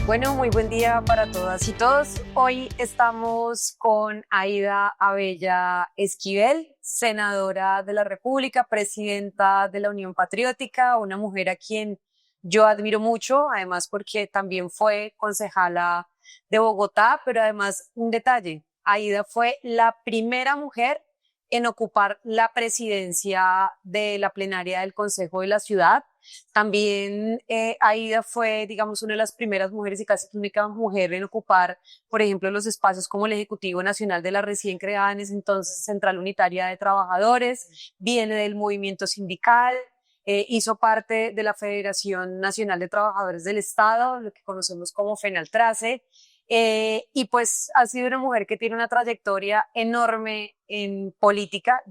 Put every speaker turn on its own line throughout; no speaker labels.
Bueno, muy buen día para todas y todos. Hoy estamos con Aída Abella Esquivel, senadora de la República, presidenta de la Unión Patriótica, una mujer a quien yo admiro mucho, además porque también fue concejala de Bogotá, pero además un detalle, Aída fue la primera mujer en ocupar la presidencia de la plenaria del Consejo de la Ciudad. También Aída fue, digamos, una de las primeras mujeres y casi la única mujer en ocupar, por ejemplo, los espacios como el Ejecutivo Nacional de la recién creada en ese entonces Central Unitaria de Trabajadores, viene del movimiento sindical, hizo parte de la Federación Nacional de Trabajadores del Estado, lo que conocemos como FENALTRACE, y pues ha sido una mujer que tiene una trayectoria enorme en política.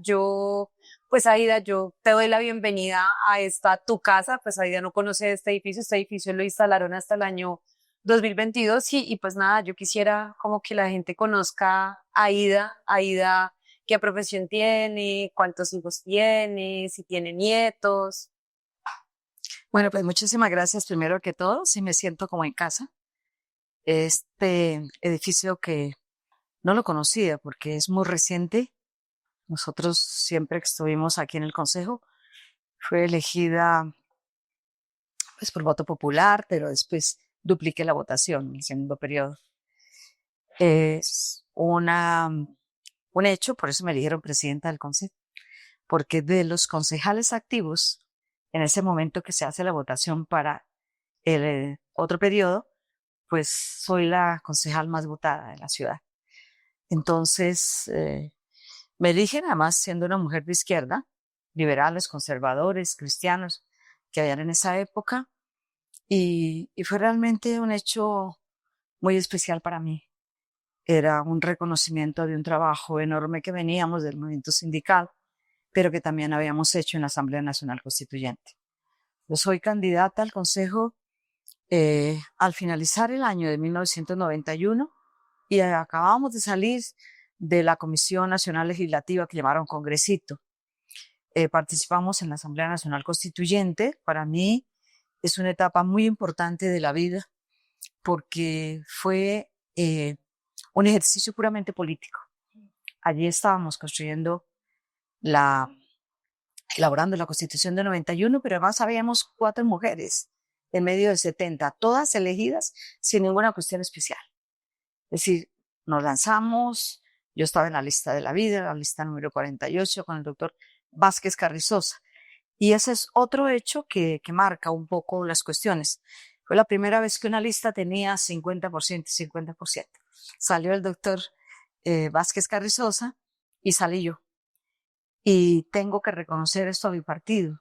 Pues Aída, yo te doy la bienvenida a esta tu casa. Pues Aída no conoce este edificio lo instalaron hasta el año 2022 y pues nada, yo quisiera como que la gente conozca a Aída, qué profesión tiene, cuántos hijos tiene, si tiene nietos.
Bueno, pues muchísimas gracias primero que todo. Sí me siento como en casa. Este edificio que no lo conocía porque es muy reciente. Nosotros siempre que estuvimos aquí en el Consejo fue elegida pues por voto popular, pero después dupliqué la votación en el segundo periodo. Es un hecho, por eso me eligieron presidenta del Consejo, porque de los concejales activos, en ese momento que se hace la votación para el otro periodo, pues soy la concejal más votada de la ciudad. Entonces, me eligen además siendo una mujer de izquierda, liberales, conservadores, cristianos, que habían en esa época, y fue realmente un hecho muy especial para mí. Era un reconocimiento de un trabajo enorme que veníamos del movimiento sindical, pero que también habíamos hecho en la Asamblea Nacional Constituyente. Yo soy candidata al Consejo al finalizar el año de 1991 y acabamos de salir de la Comisión Nacional Legislativa que llamaron Congresito. Participamos en la Asamblea Nacional Constituyente. Para mí es una etapa muy importante de la vida porque fue un ejercicio puramente político. Allí estábamos elaborando la Constitución de 91, pero además habíamos 4 mujeres en medio de 70, todas elegidas sin ninguna cuestión especial. Es decir, nos lanzamos, yo estaba en la lista de la vida, la lista número 48, con el doctor Vázquez Carrizosa. Y ese es otro hecho que marca un poco las cuestiones. Fue la primera vez que una lista tenía 50% y 50%. Salió el doctor Vázquez Carrizosa y salí yo. Y tengo que reconocer esto a mi partido,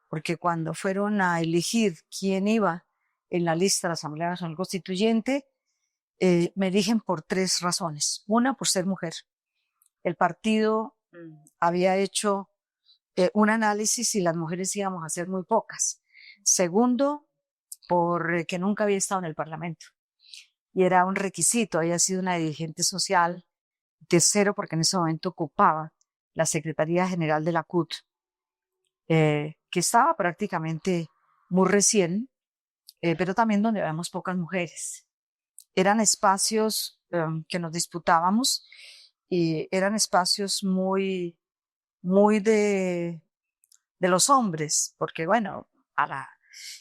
porque cuando fueron a elegir quién iba en la lista de la Asamblea Nacional Constituyente, me eligen por 3 razones. Una, por ser mujer. El partido había hecho un análisis y las mujeres íbamos a ser muy pocas. Segundo, porque nunca había estado en el Parlamento y era un requisito, había sido una dirigente social. Tercero, porque en ese momento ocupaba la Secretaría General de la CUT, que estaba prácticamente muy recién, pero también donde habíamos pocas mujeres. Eran espacios que nos disputábamos y eran espacios muy de los hombres, porque bueno,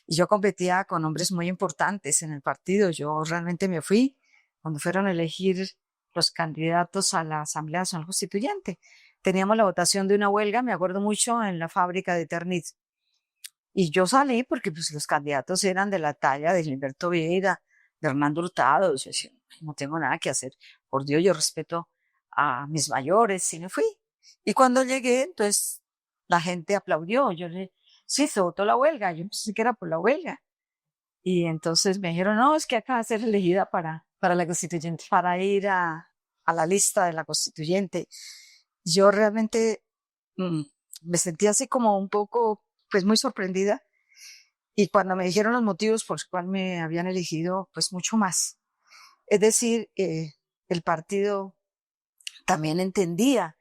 y yo competía con hombres muy importantes en el partido. Yo realmente me fui cuando fueron a elegir los candidatos a la Asamblea Nacional Constituyente. Teníamos la votación de una huelga, me acuerdo mucho, en la fábrica de Eternit. Y yo salí porque pues, los candidatos eran de la talla de Gilberto Vieira, de Hernando Hurtado. Yo decía, no tengo nada que hacer. Por Dios, yo respeto a mis mayores y me fui. Y cuando llegué, entonces la gente aplaudió. Sí, se votó la huelga. Yo pensé que era por la huelga. Y entonces me dijeron, no, es que acaba de ser elegida
Para la constituyente.
para ir a la lista de la constituyente. Yo realmente mm, me sentí así como un poco, pues muy sorprendida. Y cuando me dijeron los motivos por los cuales me habían elegido, pues mucho más. Es decir, el partido también entendía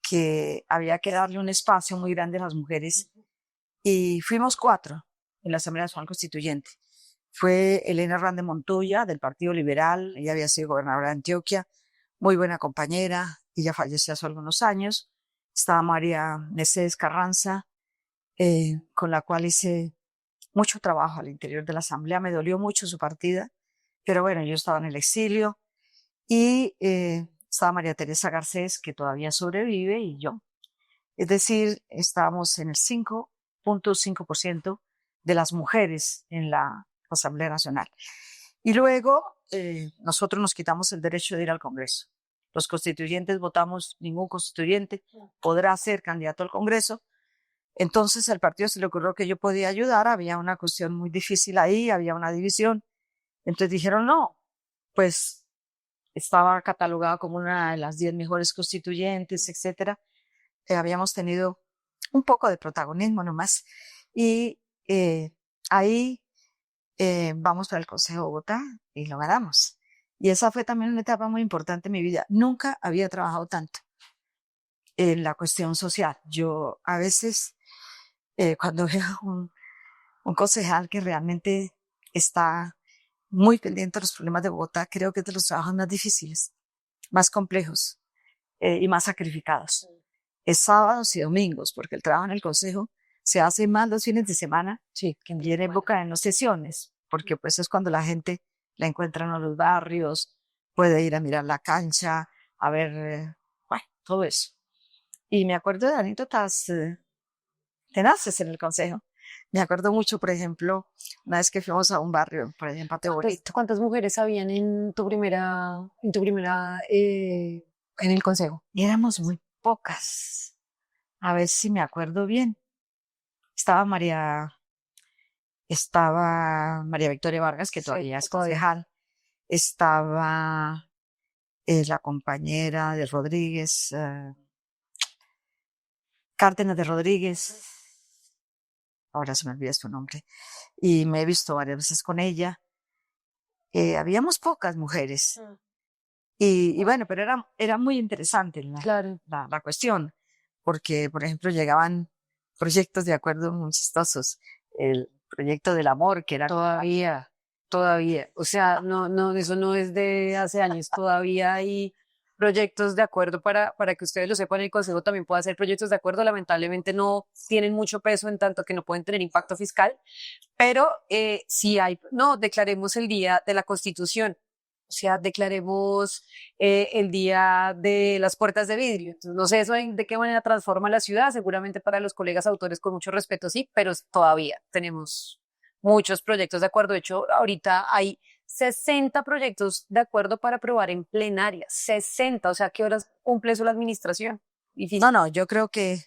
que había que darle un espacio muy grande a las mujeres y fuimos 4 en la Asamblea Nacional Constituyente. fue Elena Hernández Montoya, del Partido Liberal. Ella había sido gobernadora de Antioquia, muy buena compañera, ella falleció hace algunos años. Estaba María Mercedes Carranza, con la cual hice mucho trabajo al interior de la Asamblea. Me dolió mucho su partida, pero bueno, yo estaba en el exilio. Y estaba María Teresa Garcés, que todavía sobrevive, y yo. Es decir, estábamos en el 5.5% de las mujeres en la Asamblea Nacional. Y luego nosotros nos quitamos el derecho de ir al Congreso. Los constituyentes votamos, ningún constituyente podrá ser candidato al Congreso. Entonces al partido se le ocurrió que yo podía ayudar, había una cuestión muy difícil ahí, había una división. Entonces dijeron, no, pues estaba catalogada como una de las 10 mejores constituyentes, etcétera. Habíamos tenido un poco de protagonismo nomás. Y ahí vamos para el Consejo de Bogotá y lo ganamos. Y esa fue también una etapa muy importante en mi vida. Nunca había trabajado tanto en la cuestión social. Yo a veces, cuando veo un concejal que realmente está muy pendiente de los problemas de Bogotá, creo que es de los trabajos más difíciles, más complejos y más sacrificados. Es sábados y domingos, porque el trabajo en el consejo se hace más los fines de semana, sí, que en época de no sesiones, porque pues es cuando la gente la encuentra en los barrios, puede ir a mirar la cancha, a ver, bueno, todo eso. Y me acuerdo de anécdotas tenaces en el consejo. Me acuerdo mucho, por ejemplo, una vez que fuimos a un barrio, por ejemplo, Patio Bonito.
¿Cuántas mujeres habían en en el consejo?
Y éramos muy pocas. A ver si me acuerdo bien. Estaba María Victoria Vargas, que todavía es concejal. Estaba la compañera de Rodríguez, Cárdenas de Rodríguez. Ahora se me olvida su nombre. Y me he visto varias veces con ella. Habíamos pocas mujeres. Y bueno, pero era muy interesante la cuestión, porque, por ejemplo, llegaban proyectos de acuerdo muy chistosos. El proyecto del amor, que era...
Todavía. O sea, no, eso no es de hace años. Todavía hay proyectos de acuerdo para que ustedes lo sepan. El Consejo también puede hacer proyectos de acuerdo. Lamentablemente no tienen mucho peso en tanto que no pueden tener impacto fiscal, pero sí hay, no, declaremos el Día de la Constitución. O sea, declaremos el Día de las Puertas de Vidrio. Entonces, no sé eso de qué manera transforma la ciudad. Seguramente para los colegas autores con mucho respeto, sí, pero todavía tenemos muchos proyectos de acuerdo. De hecho, ahorita hay 60 proyectos de acuerdo para aprobar en plenaria. 60, o sea, ¿qué horas cumple eso la administración? Difícil.
No, yo creo que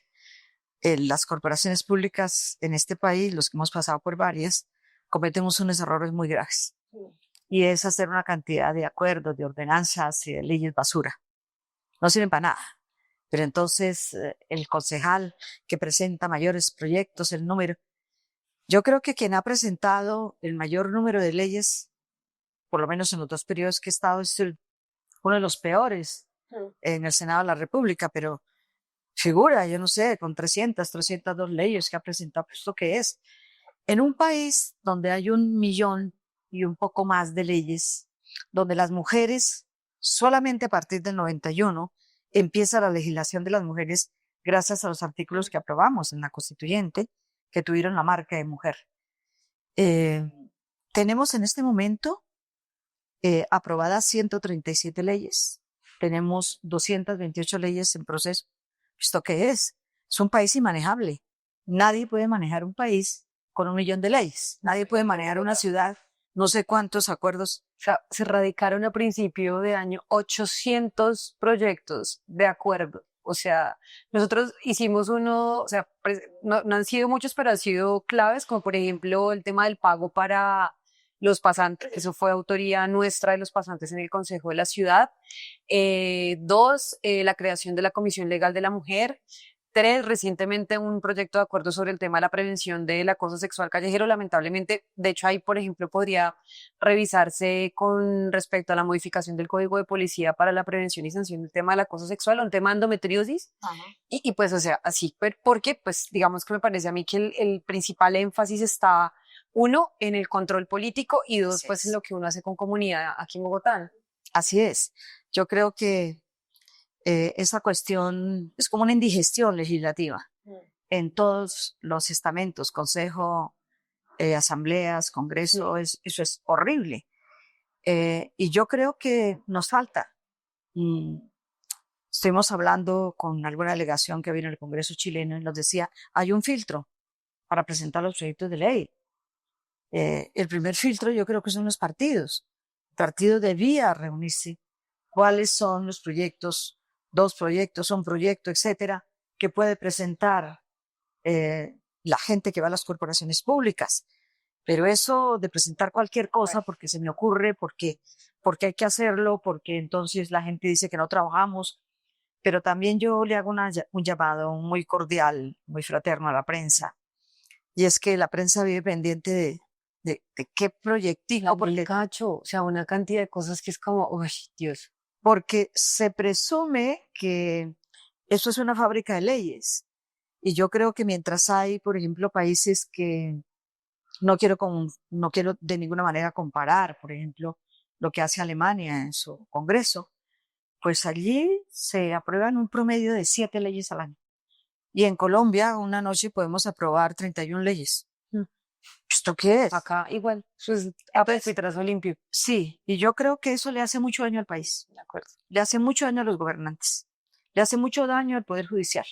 las corporaciones públicas en este país, los que hemos pasado por varias, cometemos unos errores muy graves. Y es hacer una cantidad de acuerdos, de ordenanzas y de leyes basura. No sirven para nada. Pero entonces el concejal que presenta mayores proyectos, el número. Yo creo que quien ha presentado el mayor número de leyes, por lo menos en los 2 periodos que he estado, es uno de los peores en el Senado de la República, pero figura, yo no sé, con 302 leyes que ha presentado. ¿Esto qué es? En un país donde hay 1 millón y un poco más de leyes, donde las mujeres, solamente a partir del 91, empieza la legislación de las mujeres gracias a los artículos que aprobamos en la Constituyente, que tuvieron la marca de mujer. Tenemos en este momento aprobadas 137 leyes. Tenemos 228 leyes en proceso. ¿Esto qué es? Es un país inmanejable. Nadie puede manejar un país con 1 millón de leyes. Nadie puede manejar una ciudad, no sé cuántos acuerdos.
O sea, se radicaron a principio de año 800 proyectos de acuerdo. O sea, nosotros hicimos uno, o sea, no han sido muchos, pero han sido claves, como por ejemplo el tema del pago para los pasantes. Eso fue autoría nuestra de los pasantes en el Consejo de la Ciudad. 2, la creación de la Comisión Legal de la Mujer. 3, recientemente un proyecto de acuerdo sobre el tema de la prevención del acoso sexual callejero. Lamentablemente, de hecho, ahí, por ejemplo, podría revisarse con respecto a la modificación del Código de Policía para la prevención y sanción del tema del acoso sexual, un tema de endometriosis. Y pues, o sea, así, porque, pues, digamos que me parece a mí que el principal énfasis está Uno, en el control político y dos,
Así
pues en
es.
lo que uno hace con comunidad aquí en Bogotá.
Así es. Yo creo que esa cuestión es como una indigestión legislativa en todos los estamentos, consejo, asambleas, congreso, eso es horrible. Y yo creo que nos falta. Mm, Estuvimos hablando con alguna delegación que vino al Congreso chileno y nos decía, hay un filtro para presentar los proyectos de ley. El primer filtro yo creo que son los partidos. El partido debía reunirse. ¿Cuáles son los proyectos, dos proyectos, un proyecto, etcétera, que puede presentar la gente que va a las corporaciones públicas? Pero eso de presentar cualquier cosa porque se me ocurre, porque hay que hacerlo, porque entonces la gente dice que no trabajamos. Pero también yo le hago un llamado muy cordial, muy fraterno a la prensa. Y es que la prensa vive pendiente de qué proyectico,
El cacho, o sea, una cantidad de cosas que es como, uy, Dios.
porque se presume que eso es una fábrica de leyes. Y yo creo que mientras hay, por ejemplo, países que no quiero de ninguna manera comparar, por ejemplo, lo que hace Alemania en su Congreso, pues allí se aprueban un promedio de 7 leyes al año. Y en Colombia, una noche podemos aprobar 31 leyes.
Mm.
¿Esto qué es?
Acá igual, pues
Entonces,
petrazo limpio.
sí, y yo creo que eso le hace mucho daño al país.
De acuerdo.
Le hace mucho daño a los gobernantes. Le hace mucho daño al Poder Judicial.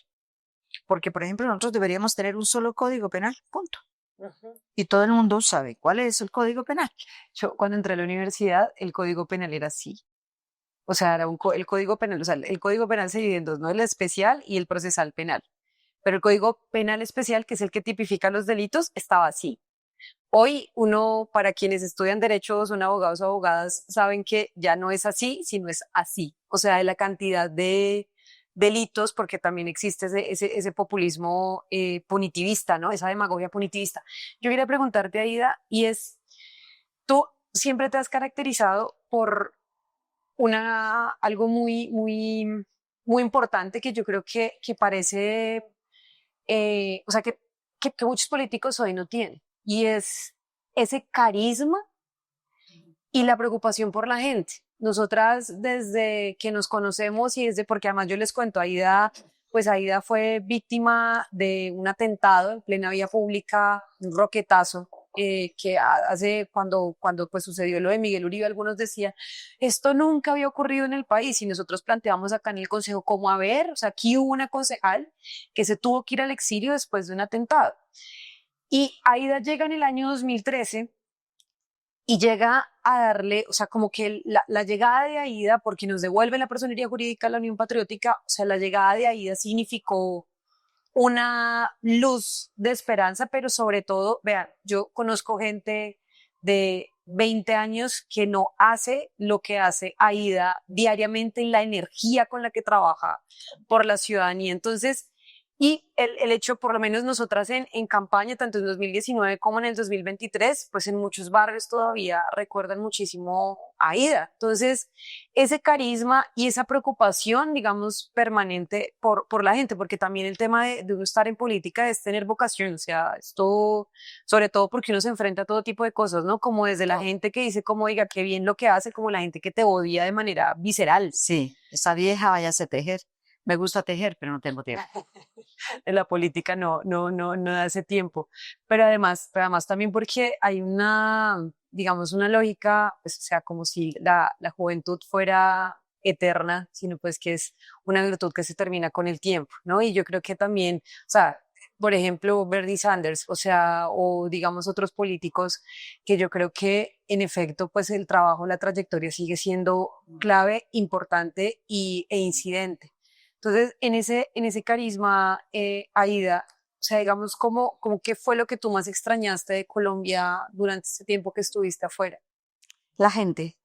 Porque, por ejemplo, nosotros deberíamos tener un solo código penal, punto. Y todo el mundo sabe cuál es el código penal.
Yo cuando entré a la universidad, el código penal era así. O sea, era el código penal, o sea, el código penal se divide en dos, ¿no? El especial y el procesal penal. Pero el código penal especial, que es el que tipifica los delitos, estaba así. Hoy uno, para quienes estudian derecho, son abogados o abogadas, saben que ya no es así, sino es así. O sea, de la cantidad de delitos, porque también existe ese populismo punitivista, ¿no? Esa demagogia punitivista. Yo quería preguntarte, Aida, y es, tú siempre te has caracterizado por algo muy importante que yo creo que parece, o sea, que muchos políticos hoy no tienen, y es ese carisma y la preocupación por la gente. Nosotras desde que nos conocemos y desde, porque además yo les cuento, Aida, pues Aida fue víctima de un atentado en plena vía pública, un roquetazo, que hace, cuando pues sucedió lo de Miguel Uribe, algunos decían, esto nunca había ocurrido en el país, y nosotros planteamos acá en el Consejo como, a ver, o sea, aquí hubo una concejal que se tuvo que ir al exilio después de un atentado. Y Aida llega en el año 2013 y llega a darle, o sea, como que la llegada de Aida, porque nos devuelve la personería jurídica a la Unión Patriótica, o sea, la llegada de Aida significó una luz de esperanza, pero sobre todo, vean, yo conozco gente de 20 años que no hace lo que hace Aida diariamente, en la energía con la que trabaja por la ciudadanía. Entonces, y el hecho, por lo menos nosotras en campaña, tanto en 2019 como en el 2023, pues en muchos barrios todavía recuerdan muchísimo a Aida. Entonces, ese carisma y esa preocupación, digamos, permanente por la gente, porque también el tema de uno estar en política es tener vocación, o sea, esto, sobre todo porque uno se enfrenta a todo tipo de cosas, ¿no? Como desde la gente que dice, como, oiga, qué bien lo que hace, como la gente que te odia de manera visceral.
Sí, esa vieja váyase a tejer. Me gusta tejer, pero no tengo tiempo.
En la política no da ese tiempo. Pero además también porque hay una, digamos, una lógica, pues, o sea, como si la juventud fuera eterna, sino pues que es una virtud que se termina con el tiempo, ¿no? Y yo creo que también, o sea, por ejemplo, Bernie Sanders, o sea, o digamos otros políticos, que yo creo que en efecto, pues el trabajo, la trayectoria sigue siendo clave, importante e incidente. Entonces, en ese carisma, Aida, o sea, digamos, como qué fue lo que tú más extrañaste de Colombia durante este tiempo que estuviste afuera?
La gente,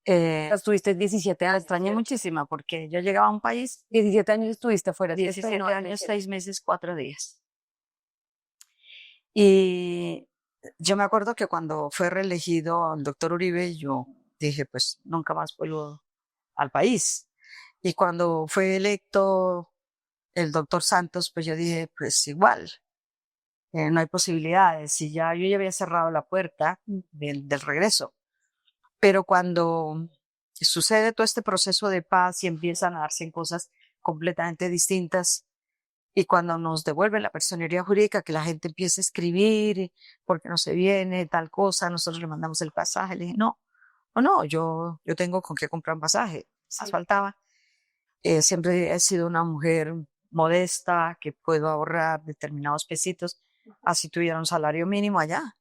O sea, estuviste 17
la
años,
extrañé
¿cierto?
muchísimo porque yo llegaba a un país,
17 años estuviste afuera, ¿cierto?
17
No,
años, 6 meses, 4 días. Y yo me acuerdo que cuando fue reelegido el doctor Uribe, yo dije, pues nunca más vuelvo al país. Y cuando fue electo el doctor Santos, pues yo dije, pues igual. no hay posibilidades. Y ya yo ya había cerrado la puerta del regreso. Pero cuando sucede todo este proceso de paz y empiezan a darse cosas completamente distintas, y cuando nos devuelven la personería jurídica, que la gente empieza a escribir, porque no se viene, tal cosa, nosotros le mandamos el pasaje, le dije, no, yo tengo con qué comprar un pasaje, más faltaba. Siempre he sido una mujer modesta, que puedo ahorrar determinados pesitos, así tuviera un salario mínimo allá,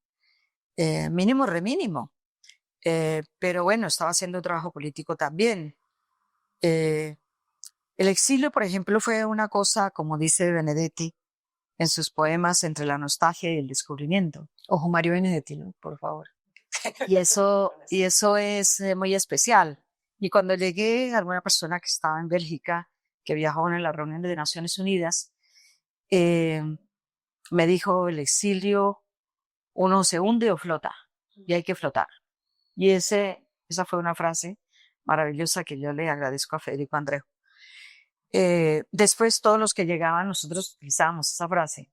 mínimo, remínimo. Pero bueno, estaba haciendo trabajo político también. El exilio, por ejemplo, fue una cosa, como dice Benedetti en sus poemas, entre la nostalgia y el descubrimiento.
Ojo, Mario Benedetti, ¿no? Por favor.
Y eso es muy especial. Y cuando llegué, alguna persona que estaba en Bélgica, que viajó en la reunión de Naciones Unidas, me dijo, el exilio, uno se hunde o flota, y hay que flotar. Y esa fue una frase maravillosa que yo le agradezco a Federico Andreu. Después, todos los que llegaban, nosotros utilizábamos esa frase.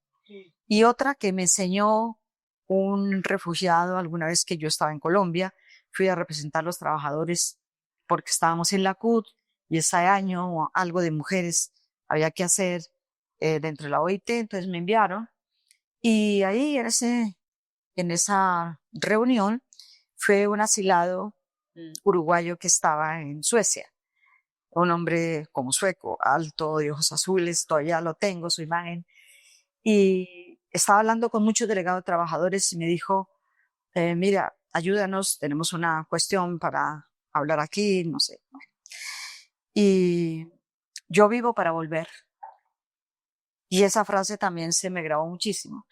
Y otra que me enseñó un refugiado alguna vez que yo estaba en Colombia, fui a representar a los trabajadores porque estábamos en la CUT y ese año algo de mujeres había que hacer dentro de la OIT, entonces me enviaron. Y ahí en esa reunión fue un asilado uruguayo que estaba en Suecia. Un hombre como sueco, alto, de ojos azules, todavía lo tengo, su imagen. Y estaba hablando con muchos delegados de trabajadores y me dijo, mira, ayúdanos, tenemos una cuestión para hablar aquí, no sé. Y yo vivo para volver. Y esa frase también se me grabó muchísimo.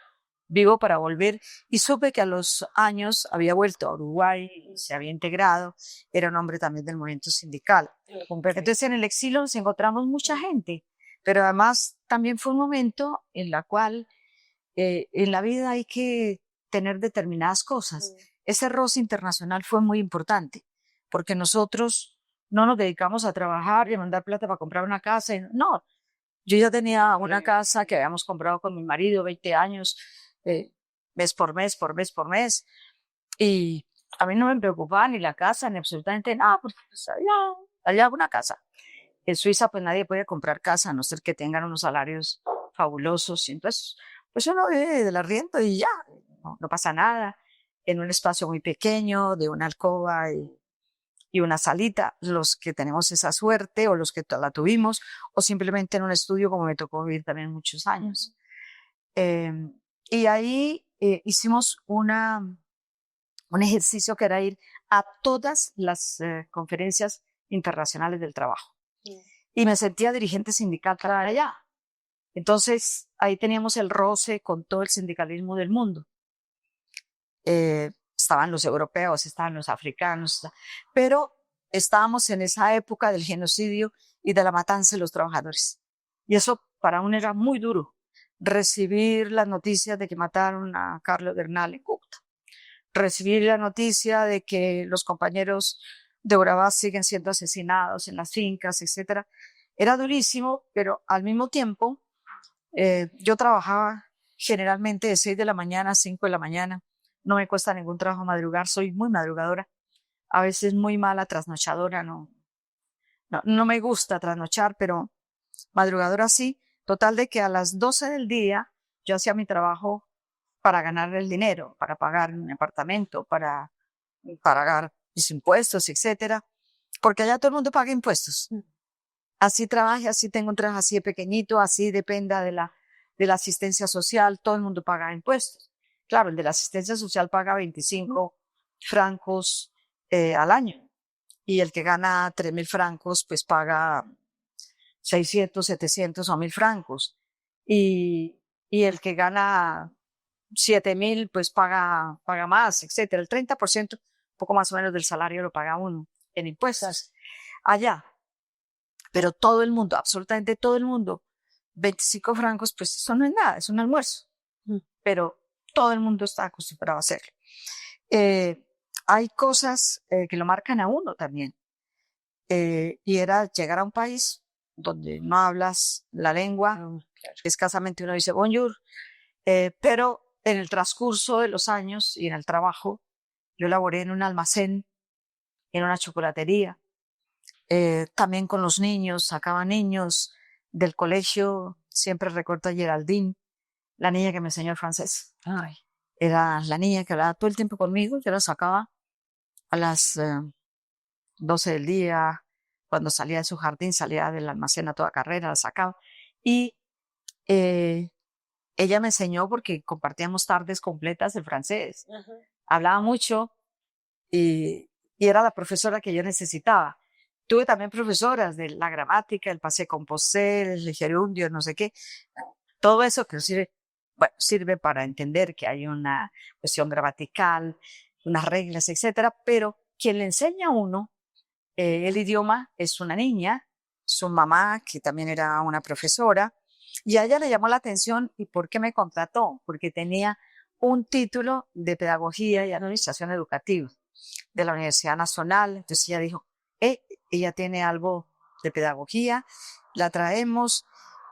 Vivo para volver, y supe que a los años había vuelto a Uruguay, se había integrado, era un hombre también del movimiento sindical. Entonces en el exilio nos encontramos mucha gente, pero además también fue un momento en la cual en la vida hay que tener determinadas cosas. Ese roce internacional fue muy importante, porque nosotros no nos dedicamos a trabajar y a mandar plata para comprar una casa, no. Yo ya tenía una casa que habíamos comprado con mi marido, 20 años, mes por mes, por mes, por mes. Y a mí no me preocupaba ni la casa, ni absolutamente nada, porque pues, allá una casa. En Suiza, pues nadie puede comprar casa, a no ser que tengan unos salarios fabulosos. Y entonces, pues uno vive del arriendo y ya, no pasa nada. En un espacio muy pequeño, de una alcoba y una salita, los que tenemos esa suerte o los que la tuvimos, o simplemente en un estudio como me tocó vivir también muchos años. Y ahí hicimos un ejercicio que era ir a todas las conferencias internacionales del trabajo. Y me sentía dirigente sindical para allá. Entonces ahí teníamos el roce con todo el sindicalismo del mundo. Estaban los europeos, estaban los africanos, pero estábamos en esa época del genocidio y de la matanza de los trabajadores. Y eso para uno era muy duro, recibir las noticias de que mataron a Carlos Bernal en Cúcuta, recibir la noticia de que los compañeros de Urabá siguen siendo asesinados en las fincas, etc. Era durísimo, pero al mismo tiempo yo trabajaba generalmente de 6 de la mañana a 5 de la mañana. No me cuesta ningún trabajo madrugar, soy muy madrugadora, a veces muy mala trasnochadora, no me gusta trasnochar, pero madrugadora sí. Total de que a las 12 del día yo hacía mi trabajo para ganar el dinero, para pagar un apartamento, para pagar mis impuestos, etcétera, porque allá todo el mundo paga impuestos. Así trabaje, así tengo un trabajo así de pequeñito, así dependa de la asistencia social, todo el mundo paga impuestos. Claro, el de la asistencia social paga 25 francos al año, y el que gana 3.000 francos pues paga 600, 700 o 1.000 francos, y el que gana 7.000 pues paga más, etcétera. El 30%, poco más o menos del salario lo paga uno en impuestos allá. Pero todo el mundo, absolutamente todo el mundo, 25 francos, pues eso no es nada, es un almuerzo. Pero todo el mundo está acostumbrado a hacerlo. Hay cosas que lo marcan a uno también. Y era llegar a un país donde no hablas la lengua, escasamente uno dice bonjour, Pero en el transcurso de los años y en el trabajo, yo laboré en un almacén, en una chocolatería, también con los niños, sacaba niños del colegio. Siempre recuerdo a Geraldine, la niña que me enseñó el francés.
Ay.
Era la niña que hablaba todo el tiempo conmigo. Yo la sacaba a las 12 del día, cuando salía de su jardín, salía del almacén a toda carrera, la sacaba. Y eh, ella me enseñó porque compartíamos tardes completas de francés. Hablaba mucho y era la profesora que yo necesitaba. Tuve también profesoras de la gramática, el passé composé, el gerundio, no sé qué. Todo eso que sirve, bueno, sirve para entender que hay una cuestión gramatical, unas reglas, etcétera, pero quien le enseña a uno el idioma es una niña, su mamá, que también era una profesora, y a ella le llamó la atención. ¿Y por qué me contrató? Porque tenía un título de Pedagogía y Administración Educativa de la Universidad Nacional. Entonces ella dijo, ella tiene algo de pedagogía, la traemos.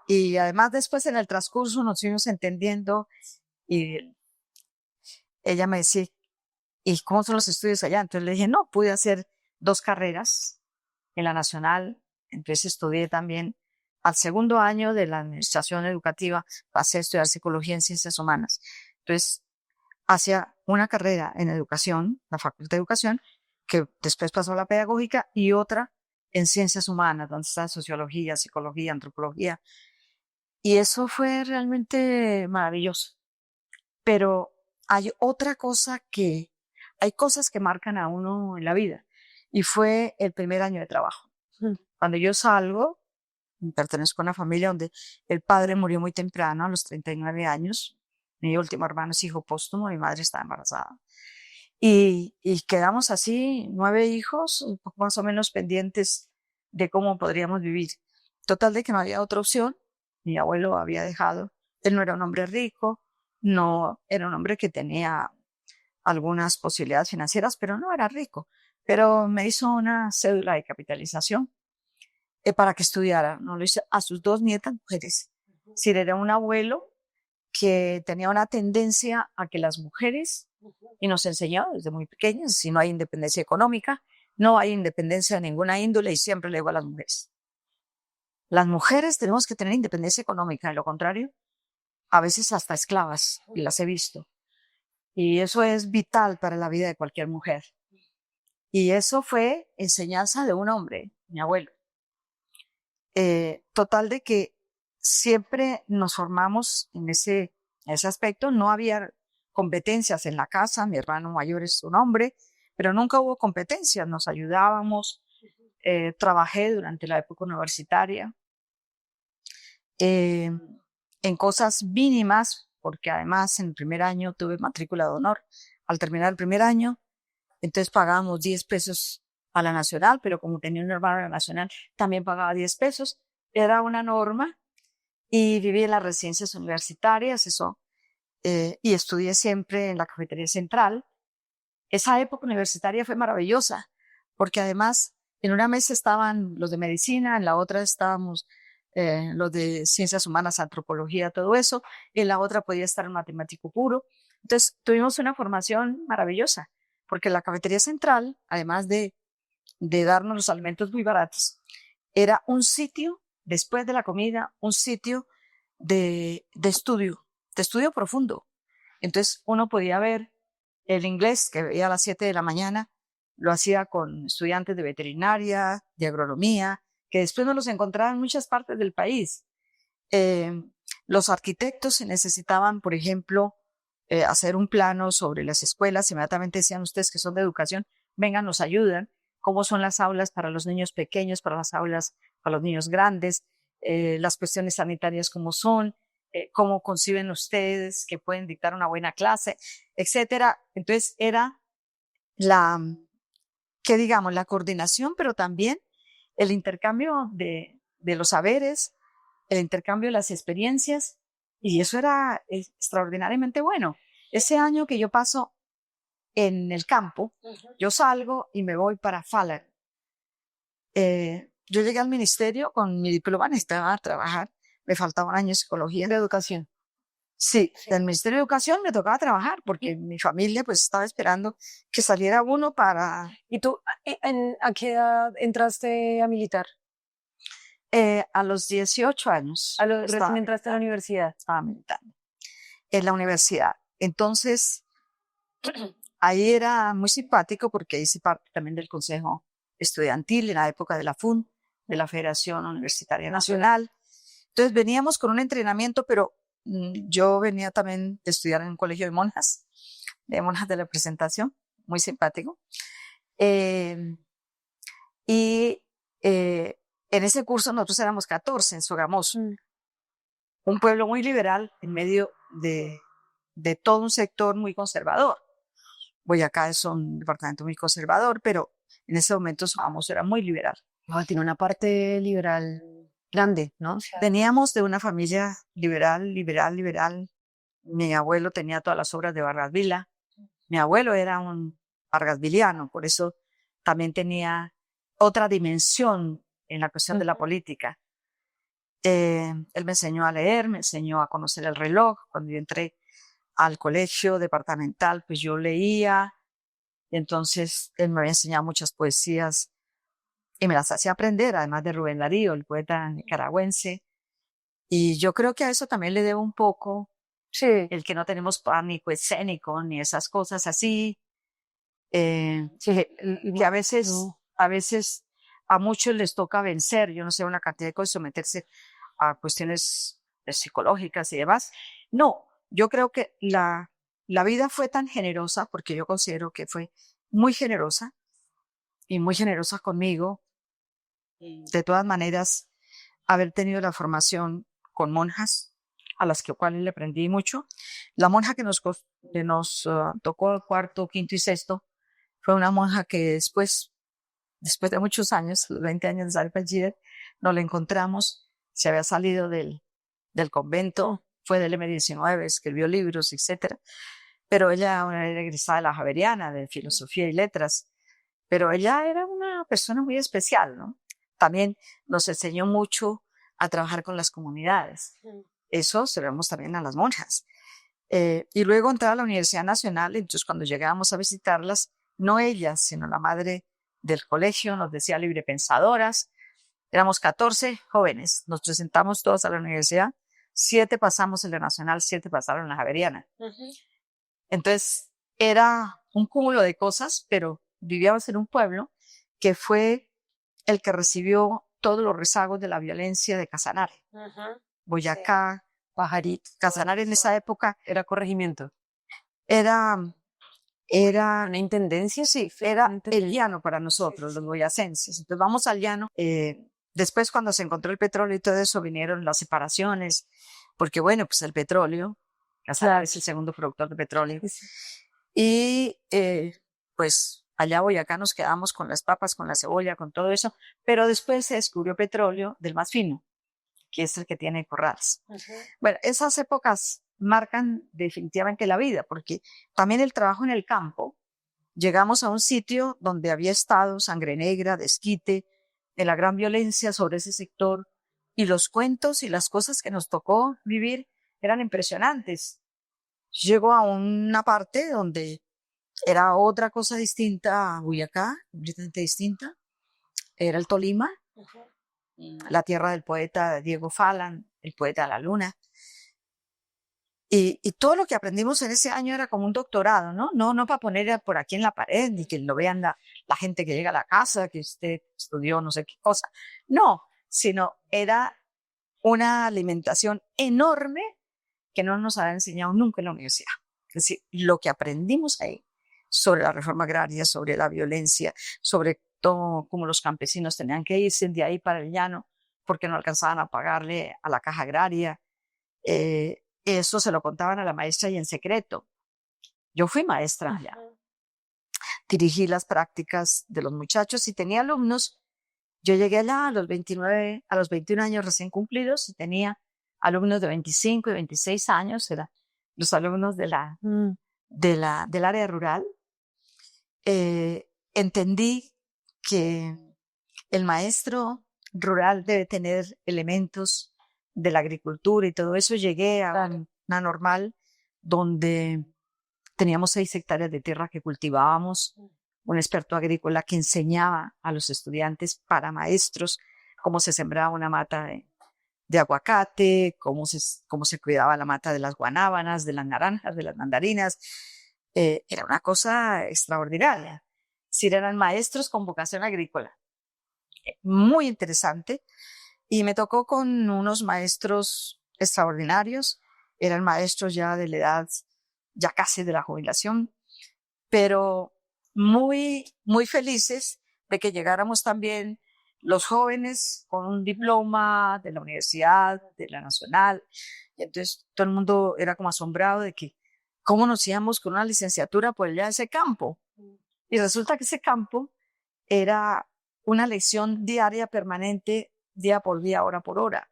Y además después en el transcurso nos fuimos entendiendo y ella me decía, ¿y cómo son los estudios allá? Entonces le dije, no, pude hacer 2 carreras en la Nacional. Entonces estudié también al segundo año de la administración educativa, pasé a estudiar psicología en ciencias humanas. Entonces hacía una carrera en educación, la Facultad de Educación, que después pasó a la pedagógica, y otra en ciencias humanas, donde está sociología, psicología, antropología. Y eso fue realmente maravilloso. Pero hay otra cosa hay cosas que marcan a uno en la vida. Y fue el primer año de trabajo. Cuando yo salgo, pertenezco a una familia donde el padre murió muy temprano, a los 39 años. Mi último hermano es hijo póstumo, mi madre estaba embarazada. Y quedamos así, 9 hijos, un poco más o menos pendientes de cómo podríamos vivir. Total de que no había otra opción. Mi abuelo había dejado, él no era un hombre rico, no era un hombre que tenía algunas posibilidades financieras, pero no era rico. Pero me hizo una cédula de capitalización para que estudiara. No lo hice a sus 2 nietas mujeres. Es decir, era un abuelo que tenía una tendencia a que las mujeres, y nos enseñó desde muy pequeñas, si no hay independencia económica, no hay independencia de ninguna índole, y siempre le digo a las mujeres tenemos que tener independencia económica, de lo contrario, a veces hasta esclavas, y las he visto. Y eso es vital para la vida de cualquier mujer. Y eso fue enseñanza de un hombre, mi abuelo. Total de que siempre nos formamos en ese aspecto. No había competencias en la casa. Mi hermano mayor es un hombre, pero nunca hubo competencias. Nos ayudábamos. Trabajé durante la época universitaria en cosas mínimas, porque además en el primer año tuve matrícula de honor. Al terminar el primer año, entonces pagábamos 10 pesos a la Nacional, pero como tenía un hermano de la Nacional, también pagaba 10 pesos. Era una norma. Y viví en las residencias universitarias, y estudié siempre en la cafetería central. Esa época universitaria fue maravillosa, porque además en una mesa estaban los de medicina, en la otra estábamos los de ciencias humanas, antropología, todo eso, y en la otra podía estar el matemático puro. Entonces tuvimos una formación maravillosa, porque la cafetería central, además de darnos los alimentos muy baratos, era un sitio, después de la comida, un sitio de estudio profundo. Entonces uno podía ver el inglés que veía a las 7 de la mañana, lo hacía con estudiantes de veterinaria, de agronomía, que después no los encontraba en muchas partes del país. Los arquitectos se necesitaban, por ejemplo, hacer un plano sobre las escuelas. Inmediatamente decían ustedes que son de educación, vengan, nos ayudan. Cómo son las aulas para los niños pequeños, para las aulas para los niños grandes, las cuestiones sanitarias cómo son, cómo conciben ustedes que pueden dictar una buena clase, etcétera. Entonces era la coordinación, pero también el intercambio de los saberes, el intercambio de las experiencias, y eso era extraordinariamente bueno. Ese año que yo paso en el campo, yo salgo y me voy para Faller. Yo llegué al ministerio con mi diploma, necesitaba trabajar, me faltaba un año de psicología.
De educación.
Sí, del Ministerio de Educación me tocaba trabajar porque mi familia pues estaba esperando que saliera uno para
¿Y tú a qué edad entraste a militar?
a los 18 años
Recién entraste a la universidad.
estaba militando en la universidad. Entonces, ahí era muy simpático porque hice parte también del Consejo Estudiantil en la época de la FUN, de la Federación Universitaria Nacional. Entonces veníamos con un entrenamiento, pero yo venía también de estudiar en un colegio de monjas de la presentación, muy simpático. Eh, y en ese curso nosotros éramos 14 en Sogamoso, un pueblo muy liberal en medio de todo un sector muy conservador. Boyacá es un departamento muy conservador, pero en ese momento Sogamoso era muy liberal.
Tiene una parte liberal grande, ¿no?
Veníamos de una familia liberal, liberal, liberal. Mi abuelo tenía todas las obras de Vargas Vila. Mi abuelo era un vargasviliano, por eso también tenía otra dimensión en la cuestión de la política. Él me enseñó a leer, me enseñó a conocer el reloj. Cuando yo entré al colegio departamental, pues yo leía. Y entonces él me había enseñado muchas poesías y me las hacía aprender, además de Rubén Darío, el poeta nicaragüense. Y yo creo que a eso también le debo un poco el que no tenemos pánico escénico ni esas cosas así. Que a veces a muchos les toca vencer, yo no sé, una cantidad de cosas, someterse a cuestiones psicológicas y demás. No, yo creo que la vida fue tan generosa, porque yo considero que fue muy generosa y muy generosa conmigo. De todas maneras, haber tenido la formación con monjas, a las cuales le aprendí mucho. La monja que nos tocó cuarto, quinto y sexto, fue una monja que después de muchos años, los 20 años de Sal Bachiller, nos la encontramos, se había salido del convento, fue del M19, escribió libros, etcétera. Pero ella era egresada de la Javeriana, de Filosofía y Letras, pero ella era una persona muy especial, ¿no? También nos enseñó mucho a trabajar con las comunidades. Eso se lo vemos también a las monjas. Y luego entrar a la Universidad Nacional, entonces cuando llegábamos a visitarlas, no ellas, sino la madre del colegio nos decía librepensadoras. Éramos 14 jóvenes, nos presentamos todos a la universidad, 7 pasamos en la Nacional, 7 pasaron en la Javeriana. Entonces era un cúmulo de cosas, pero vivíamos en un pueblo que fue el que recibió todos los rezagos de la violencia de Casanare. Boyacá, Pajarito. Casanare en esa época
era corregimiento.
Era
una intendencia,
sí, era el llano para nosotros, los boyacenses. Entonces vamos al llano. Después, cuando se encontró el petróleo y todo eso, vinieron las separaciones, porque bueno, pues el petróleo, Casanare es el segundo productor de petróleo. Y pues allá Boyacá nos quedamos con las papas, con la cebolla, con todo eso, pero después se descubrió petróleo del más fino, que es el que tiene corrales. Bueno, esas épocas marcan definitivamente la vida, porque también el trabajo en el campo, llegamos a un sitio donde había estado Sangre Negra, Desquite, de la gran violencia sobre ese sector, y los cuentos y las cosas que nos tocó vivir eran impresionantes. Llegó a una parte donde era otra cosa distinta a Boyacá, completamente distinta, era el Tolima, la tierra del poeta Diego Falan, el poeta de la luna. Y todo lo que aprendimos en ese año era como un doctorado, ¿no? No para poner por aquí en la pared, ni que lo vean la gente que llega a la casa, que usted estudió no sé qué cosa. No, sino era una alimentación enorme que no nos había enseñado nunca en la universidad. Es decir, lo que aprendimos ahí sobre la reforma agraria, sobre la violencia, sobre todo cómo los campesinos tenían que irse de ahí para el llano porque no alcanzaban a pagarle a la caja agraria. Eso se lo contaban a la maestra y en secreto. Yo fui maestra allá. Dirigí las prácticas de los muchachos y tenía alumnos. Yo llegué allá a los 29, a los 21 años recién cumplidos y tenía alumnos de 25 y 26 años, eran los alumnos del área rural. Entendí que el maestro rural debe tener elementos de la agricultura y todo eso. Llegué a una normal, donde teníamos 6 hectáreas de tierra que cultivábamos, un experto agrícola que enseñaba a los estudiantes para maestros cómo se sembraba una mata de aguacate, cómo se cuidaba la mata de las guanábanas, de las naranjas, de las mandarinas. Era una cosa extraordinaria. Sí, eran maestros con vocación agrícola. Muy interesante. Y me tocó con unos maestros extraordinarios. Eran maestros ya de la edad, ya casi de la jubilación, pero muy, muy felices de que llegáramos también los jóvenes con un diploma de la universidad, de la nacional. Y entonces todo el mundo era como asombrado de que cómo nos íbamos con una licenciatura por allá de ese campo. Y resulta que ese campo era una lección diaria, permanente, día por día, hora por hora.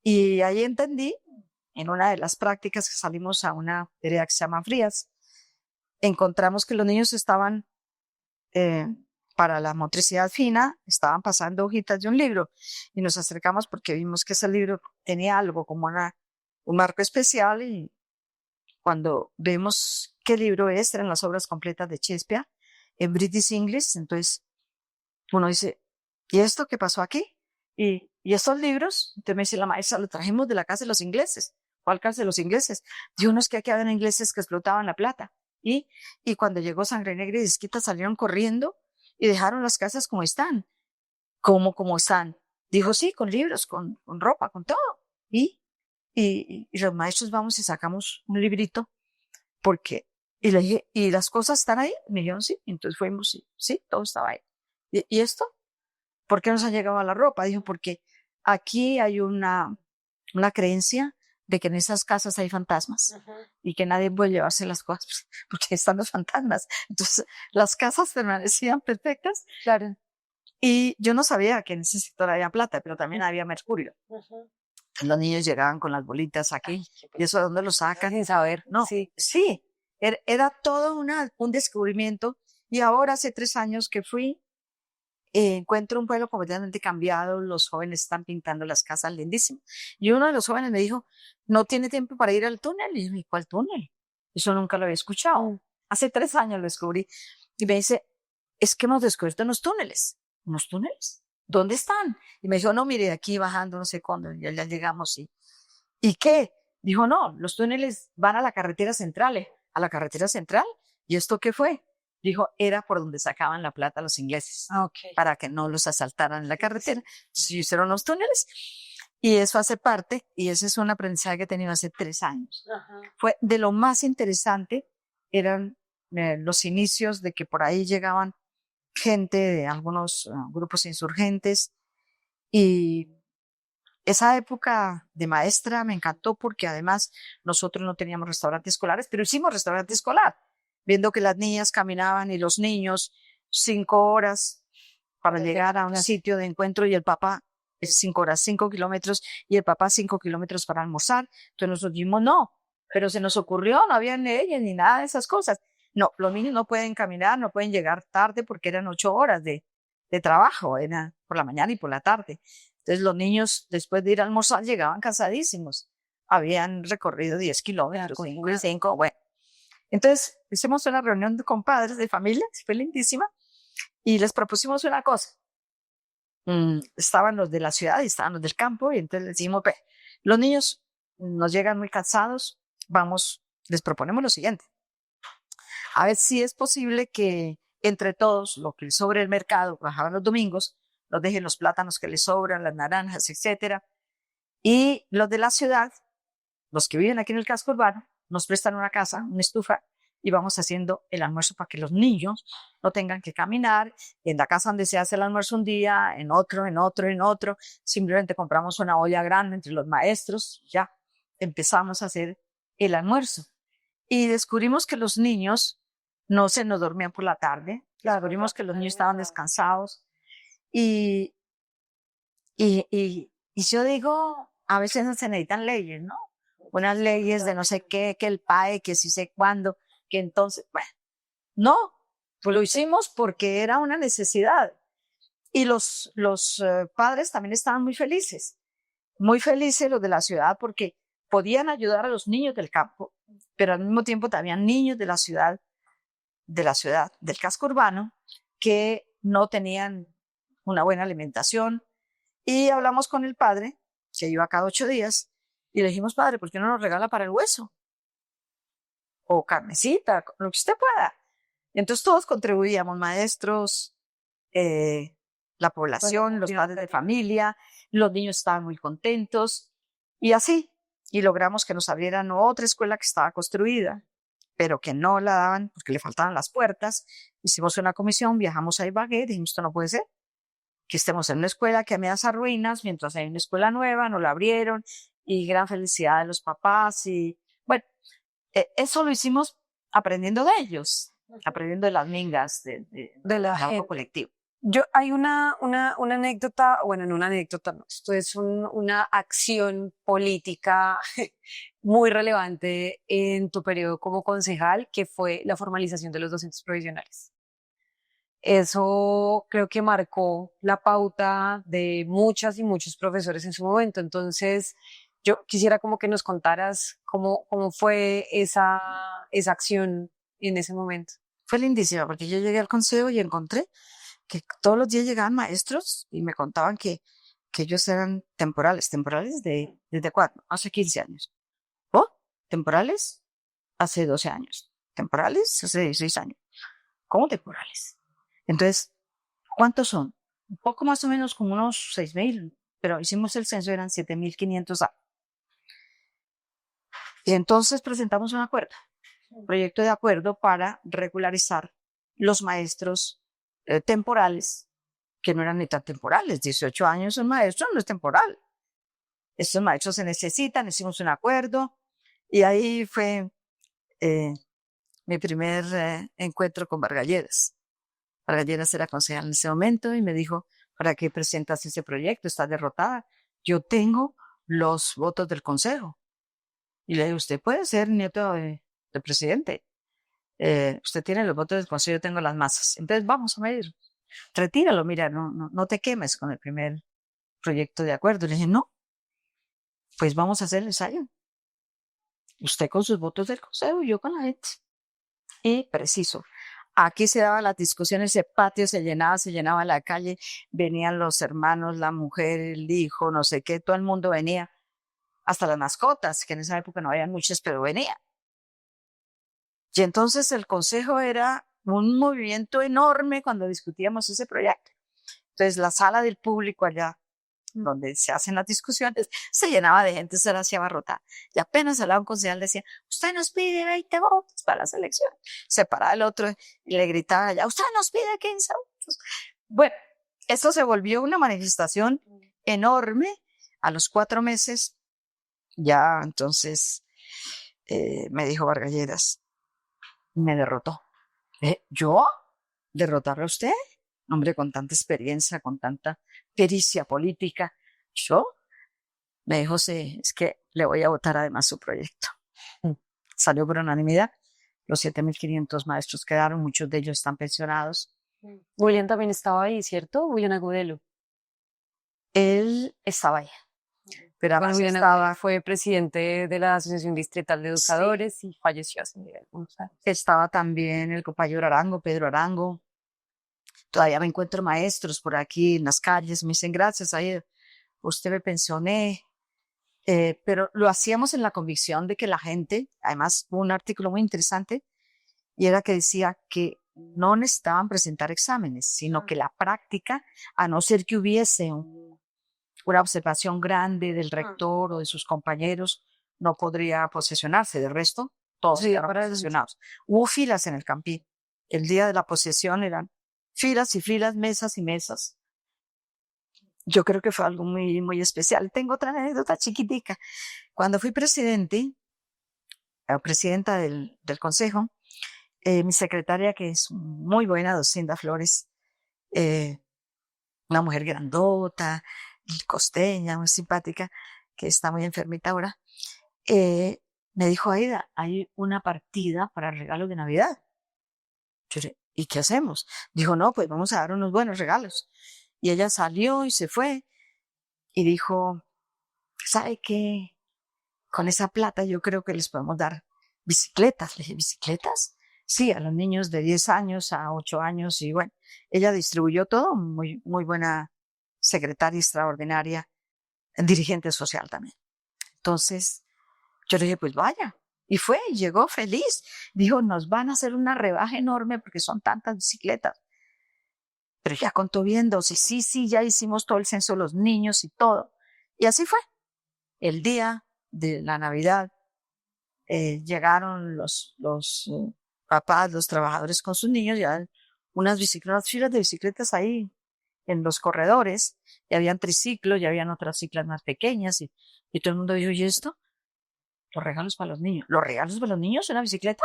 Y ahí entendí, en una de las prácticas que salimos a una vereda que se llama Frías, encontramos que los niños estaban, para la motricidad fina, estaban pasando hojitas de un libro y nos acercamos porque vimos que ese libro tenía algo como un marco especial, y cuando vemos qué libro es, eran las obras completas de Shakespeare en British English. Entonces uno dice, ¿y esto qué pasó aquí? ¿Y estos libros? Entonces me dice la maestra, lo trajimos de la casa de los ingleses. ¿Cuál casa de los ingleses? Dijo, no, es que aquí habían ingleses que explotaban la plata. Y cuando llegó Sangre Negra y Disquita salieron corriendo y dejaron las casas como están. ¿Cómo como están? Dijo, sí, con libros, con ropa, con todo. Y los maestros vamos y sacamos un librito, porque, y le dije, ¿y las cosas están ahí? Me dijeron, sí. Entonces fuimos y sí, todo estaba ahí. ¿Y esto? ¿Por qué nos ha llegado a la ropa? Dijo, porque aquí hay una creencia de que en esas casas hay fantasmas y que nadie puede llevarse las cosas porque están los fantasmas. Entonces, las casas permanecían perfectas.
Claro.
Y yo no sabía que en ese sector había plata, pero también había mercurio. Los niños llegaban con las bolitas aquí. ¿Y eso de dónde lo sacan?
Sin saber.
No, sí, era todo un descubrimiento. Y ahora, hace 3 años que fui, encuentro un pueblo completamente cambiado. Los jóvenes están pintando las casas lindísimas. Y uno de los jóvenes me dijo, ¿no tiene tiempo para ir al túnel? Y yo dije, ¿cuál túnel? Eso nunca lo había escuchado. Hace 3 años lo descubrí. Y me dice, es que hemos descubierto unos túneles. ¿Unos túneles? ¿Dónde están? Y me dijo, no, mire, aquí bajando, no sé cuándo, ya llegamos. ¿Y qué? Dijo, no, los túneles van a la carretera central. ¿A la carretera central? ¿Y esto qué fue? Dijo, era por donde sacaban la plata los ingleses, para que no los asaltaran en la carretera. Entonces hicieron los túneles, y eso hace parte, y ese es un aprendizaje que he tenido hace 3 años. Fue de lo más interesante, eran los inicios de que por ahí llegaban gente de algunos grupos insurgentes, y esa época de maestra me encantó porque además nosotros no teníamos restaurantes escolares, pero hicimos restaurante escolar, viendo que las niñas caminaban y los niños 5 horas para llegar a un sitio de encuentro, y el papá 5 horas, 5 kilómetros, y el papá 5 kilómetros para almorzar. Entonces nosotros dijimos, no, pero se nos ocurrió, no había leyes ni nada de esas cosas. No, los niños no pueden caminar, no pueden llegar tarde porque eran 8 horas de trabajo, era por la mañana y por la tarde. Entonces los niños, después de ir a almorzar, llegaban cansadísimos. Habían recorrido 10 kilómetros, 5, bueno. Entonces hicimos una reunión con padres de familia, fue lindísima, y les propusimos una cosa. Estaban los de la ciudad y estaban los del campo, y entonces les dijimos, los niños nos llegan muy cansados, les proponemos lo siguiente. A ver si es posible que entre todos, lo que les sobre el mercado, bajaban los domingos, nos dejen los plátanos que les sobran, las naranjas, etcétera. Y los de la ciudad, los que viven aquí en el casco urbano, nos prestan una casa, una estufa, y vamos haciendo el almuerzo para que los niños no tengan que caminar. En la casa donde se hace el almuerzo un día, en otro, simplemente compramos una olla grande entre los maestros, ya empezamos a hacer el almuerzo. Y descubrimos que los niños no se nos dormían por la tarde, descubrimos que los niños estaban descansados. Y yo digo, a veces no se necesitan leyes, ¿no? Unas leyes de no sé qué, que el PAE, que sí sé cuándo, que entonces, bueno, no, pues lo hicimos porque era una necesidad. Y los padres también estaban muy felices los de la ciudad, porque podían ayudar a los niños del campo, pero al mismo tiempo también niños de la ciudad, del casco urbano, que no tenían una buena alimentación. Y hablamos con el padre, que iba cada 8 días, y le dijimos, padre, ¿por qué no nos regala para el hueso? O carnecita, lo que usted pueda. Y entonces todos contribuíamos, maestros, la población, los padres de familia, los niños estaban muy contentos, y así. Y logramos que nos abrieran otra escuela que estaba construida, pero que no la daban porque le faltaban las puertas. Hicimos una comisión, viajamos a Ibagué, dijimos, esto no puede ser, que estemos en una escuela que a medias ruinas, mientras hay una escuela nueva, no la abrieron, y gran felicidad de los papás. Y bueno, eso lo hicimos aprendiendo de ellos, aprendiendo de las mingas, de
la
trabajo
gente.
colectivo.
Hay una anécdota, bueno, no una anécdota, no, esto es una acción política muy relevante en tu periodo como concejal, que fue la formalización de los docentes provisionales. Eso creo que marcó la pauta de muchas y muchos profesores en su momento. Entonces, yo quisiera como que nos contaras cómo fue esa acción en ese momento.
Fue lindísima porque yo llegué al consejo y encontré que todos los días llegaban maestros y me contaban que ellos eran temporales ¿desde cuándo? Hace 15 años. ¿Oh? ¿Temporales? Hace 12 años. ¿Temporales? Hace 16 años. ¿Cómo temporales? Entonces, ¿cuántos son? Un poco más o menos como unos 6,000, pero hicimos el censo, eran 7,500. Y entonces presentamos un proyecto de acuerdo para regularizar los maestros temporales, que no eran ni tan temporales. 18 años un maestro no es temporal. Estos maestros se necesitan, hicimos un acuerdo, y ahí fue mi primer encuentro con Vargas Lleras. Vargas Lleras era concejal en ese momento y me dijo, ¿para qué presentas ese proyecto? Estás derrotada. Yo tengo los votos del consejo. Y le dije, usted puede ser nieto del presidente. Usted tiene los votos del consejo, yo tengo las masas. Entonces vamos a medir. Retíralo, mira, no te quemes con el primer proyecto de acuerdo. Le dije, no, pues vamos a hacer el ensayo. Usted con sus votos del consejo y yo con la gente. Y preciso. Aquí se daban las discusiones, ese patio se llenaba la calle, venían los hermanos, la mujer, el hijo, no sé qué, todo el mundo venía, hasta las mascotas, que en esa época no había muchas, pero venía. Y entonces el consejo era un movimiento enorme cuando discutíamos ese proyecto. Entonces la sala del público allá, donde se hacen las discusiones, se llenaba de gente, se la hacía abarrotada. Y apenas hablaba un concejal, decía, usted nos pide 20 votos para la selección. Se paraba el otro y le gritaba allá, usted nos pide 15 votos. Bueno, esto se volvió una manifestación enorme. A los 4 meses, ya entonces me dijo Vargas Lleras, me derrotó. ¿Yo? ¿Derrotar a usted? Hombre, con tanta experiencia, con tanta pericia política. ¿Yo? Me dijo, sí, es que le voy a votar además su proyecto. Salió por unanimidad. Los 7,500 maestros quedaron, muchos de ellos están pensionados.
William también estaba ahí, ¿cierto? William Agudelo.
Él estaba ahí. Pero además
William Agudelo fue presidente de la Asociación Distrital de Educadores, sí, y falleció hace algunos años.
Estaba también el compañero Arango, Pedro Arango. Todavía me encuentro maestros por aquí en las calles, me dicen, gracias, ahí usted me pensioné. Pero lo hacíamos en la convicción de que la gente, además hubo un artículo muy interesante, y era que decía que no necesitaban presentar exámenes, sino que la práctica, a no ser que hubiese una observación grande del rector o de sus compañeros, no podría posesionarse. De resto, todos quedaron posesionados. Hubo filas en el Campín. El día de la posesión eran filas y filas, mesas y mesas. Yo creo que fue algo muy, muy especial. Tengo otra anécdota chiquitica. Cuando fui presidenta del consejo, mi secretaria, que es muy buena, Docinda Flores, una mujer grandota, costeña, muy simpática, que está muy enfermita ahora, me dijo, Aida, hay una partida para regalos de Navidad. Yo dije, ¿y qué hacemos? Dijo, no, pues vamos a dar unos buenos regalos. Y ella salió y se fue y dijo, ¿sabe qué? con esa plata yo creo que les podemos dar bicicletas. Le dije, ¿bicicletas? Sí, a los niños de 10 años a 8 años. Y bueno, ella distribuyó todo, muy, muy buena secretaria extraordinaria, dirigente social también. Entonces, yo le dije, pues vaya. Y fue, y llegó feliz. Dijo, nos van a hacer una rebaja enorme porque son tantas bicicletas. Pero ya contó bien 12. Sí, sí, ya hicimos todo el censo de los niños y todo. Y así fue. El día de la Navidad llegaron los papás, los trabajadores con sus niños, ya unas bicicletas, filas de bicicletas ahí en los corredores, y habían triciclos, y habían otras ciclas más pequeñas, y todo el mundo dijo, ¿y esto? Los regalos para los niños. ¿Los regalos para los niños? ¿Una bicicleta?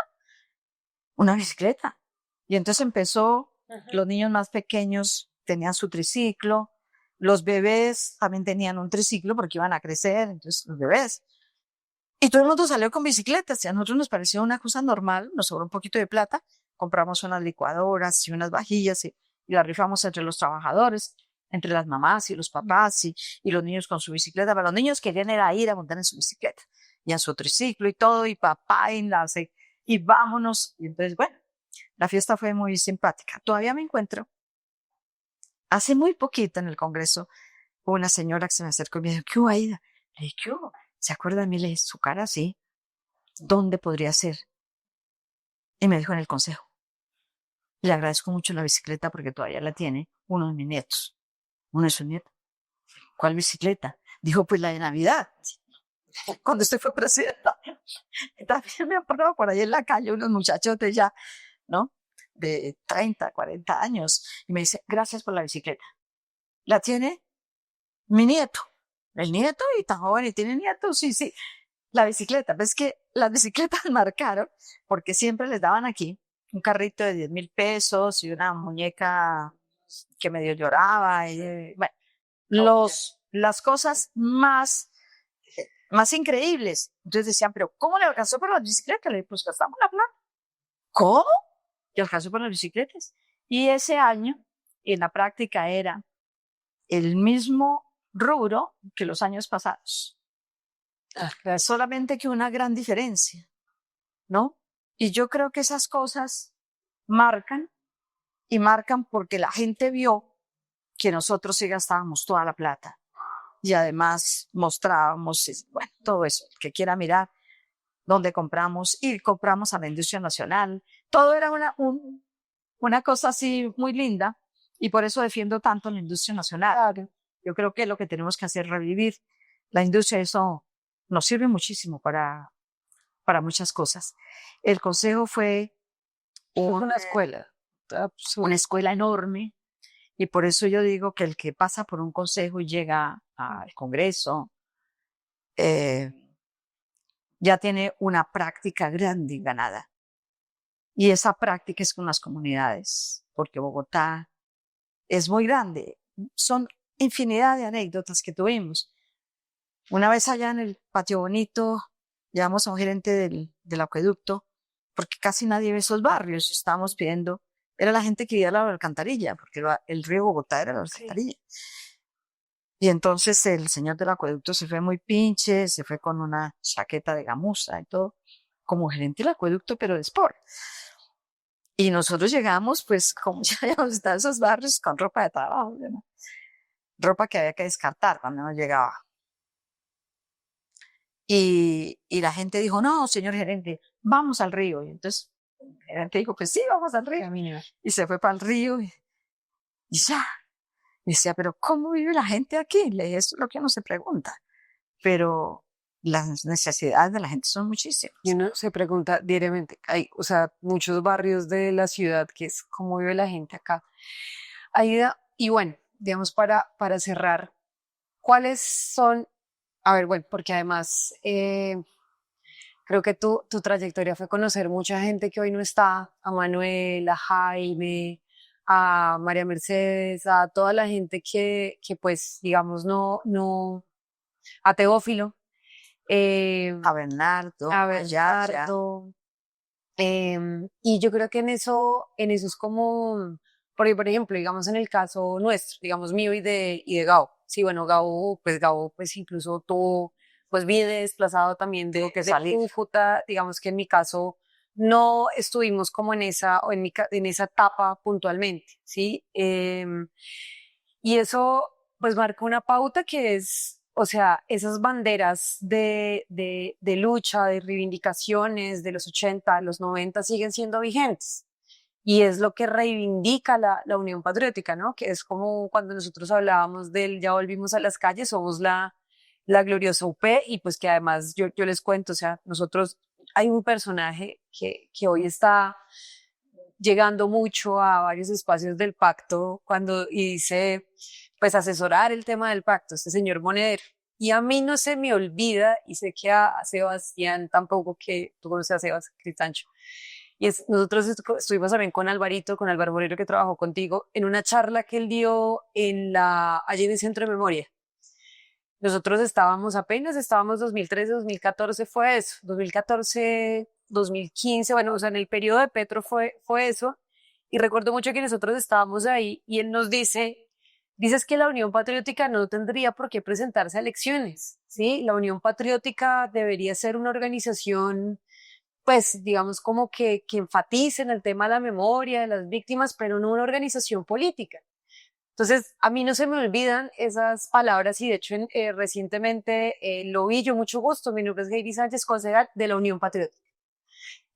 Una bicicleta. Y entonces empezó, los niños más pequeños tenían su triciclo, los bebés también tenían un triciclo porque iban a crecer, entonces los bebés. Y todo el mundo salió con bicicletas y a nosotros nos pareció una cosa normal, nos sobró un poquito de plata, compramos unas licuadoras y unas vajillas y las rifamos entre los trabajadores, entre las mamás y los papás y los niños con su bicicleta. Pero los niños querían era ir a montar en su bicicleta y en su triciclo y todo, y papá enlace y vámonos. Y entonces, bueno, la fiesta fue muy simpática. Todavía me encuentro, hace muy poquito en el Congreso, una señora que se me acercó y me dijo, ¿qué hubo, Aida? Le dije, ¿qué hubo? ¿Se acuerda de mí? Le dije, su cara así, ¿dónde podría ser? Y me dijo en el consejo. Le agradezco mucho la bicicleta porque todavía la tiene uno de mis nietos. Uno de sus nietos. ¿Cuál bicicleta? Dijo, pues la de Navidad. Cuando usted fue presidenta. También me han parado por ahí en la calle unos muchachotes ya, ¿no? De 30, 40 años. Y me dice, gracias por la bicicleta. ¿La tiene mi nieto? El nieto, y tan joven y tiene nietos, sí, sí. La bicicleta, ves que las bicicletas marcaron porque siempre les daban aquí un carrito de 10.000 pesos y una muñeca que medio lloraba. Y, bueno, las cosas más increíbles. Entonces decían, pero ¿cómo le alcanzó para las bicicletas? Le dije, pues gastamos la plata. ¿Cómo? Y alcanzó para las bicicletas. Y ese año, en la práctica, era el mismo rubro que los años pasados. Solamente que una gran diferencia, ¿no? Y yo creo que esas cosas marcan, y marcan porque la gente vio que nosotros sí gastábamos toda la plata y además mostrábamos, bueno, todo eso, el que quiera mirar dónde compramos, y compramos a la industria nacional. Todo era una cosa así muy linda, y por eso defiendo tanto la industria nacional. Claro. Yo creo que lo que tenemos que hacer es revivir la industria. Eso nos sirve muchísimo para muchas cosas. El consejo fue una escuela enorme, y por eso yo digo que el que pasa por un consejo y llega al Congreso ya tiene una práctica grande ganada. Y esa práctica es con las comunidades, porque Bogotá es muy grande. Son infinidad de anécdotas que tuvimos. Una vez allá en el Patio Bonito, llamamos a un gerente del acueducto, porque casi nadie ve esos barrios. Estábamos pidiendo, era la gente que vivía a la alcantarilla, porque el río Bogotá era la alcantarilla. Sí. Y entonces el señor del acueducto se fue muy pinche, se fue con una chaqueta de gamuza y todo, como gerente del acueducto, pero de sport. Y nosotros llegamos, pues, como ya habíamos estado en esos barrios, con ropa de trabajo, ¿no? Ropa que había que descartar cuando uno llegaba. Y la gente dijo, no, señor gerente, vamos al río. Y entonces el gerente dijo, pues sí, vamos al río. Y se fue para el río y ya. Y decía, pero ¿cómo vive la gente aquí? Le dije, eso es lo que uno se pregunta. Pero las necesidades de la gente son muchísimas.
Y uno se pregunta diariamente, hay, o sea, muchos barrios de la ciudad que es cómo vive la gente acá. Aida, y bueno, digamos para cerrar, ¿cuáles son? A ver, bueno, porque además creo que tu trayectoria fue conocer mucha gente que hoy no está, a Manuel, a Jaime, a María Mercedes, a toda la gente que pues, digamos, no, a Teófilo.
A Bernardo.
Y yo creo que en eso es como, porque por ejemplo, digamos en el caso nuestro, digamos mío y de Gabo, sí, bueno, Gabo pues incluso tuvo
pues vine desplazado también
Tuvo que
de
salir.
Cúcuta, digamos que en mi caso no estuvimos como en esa, o en esa etapa puntualmente, ¿sí? Y eso pues marca una pauta que es, o sea, esas banderas de lucha, de reivindicaciones de los 80, los 90 siguen siendo vigentes. Y es lo que reivindica la Unión Patriótica, ¿no? Que es como cuando nosotros hablábamos del ya volvimos a las calles, somos la gloriosa UP y pues que además yo les cuento, o sea, nosotros hay un personaje que hoy está llegando mucho a varios espacios del pacto cuando y dice, pues asesorar el tema del pacto, este señor Monedero. Y a mí no se me olvida, y sé que a Sebastián tampoco, que tú conoces a Sebastián Cristancho, y nosotros estuvimos también con Alvarito, con Álvaro Moreno, que trabajó contigo, en una charla que él dio allí en el Centro de Memoria. Nosotros estábamos 2013, 2014 fue eso, 2014, 2015, bueno, o sea, en el periodo de Petro fue eso. Y recuerdo mucho que nosotros estábamos ahí y él nos dices que la Unión Patriótica no tendría por qué presentarse a elecciones, ¿sí? La Unión Patriótica debería ser una organización pues digamos como que enfaticen el tema de la memoria de las víctimas, pero no una organización política. Entonces, a mí no se me olvidan esas palabras y de hecho recientemente lo vi yo mucho gusto, mi nombre es Heidi Sánchez, concejal de la Unión Patriótica.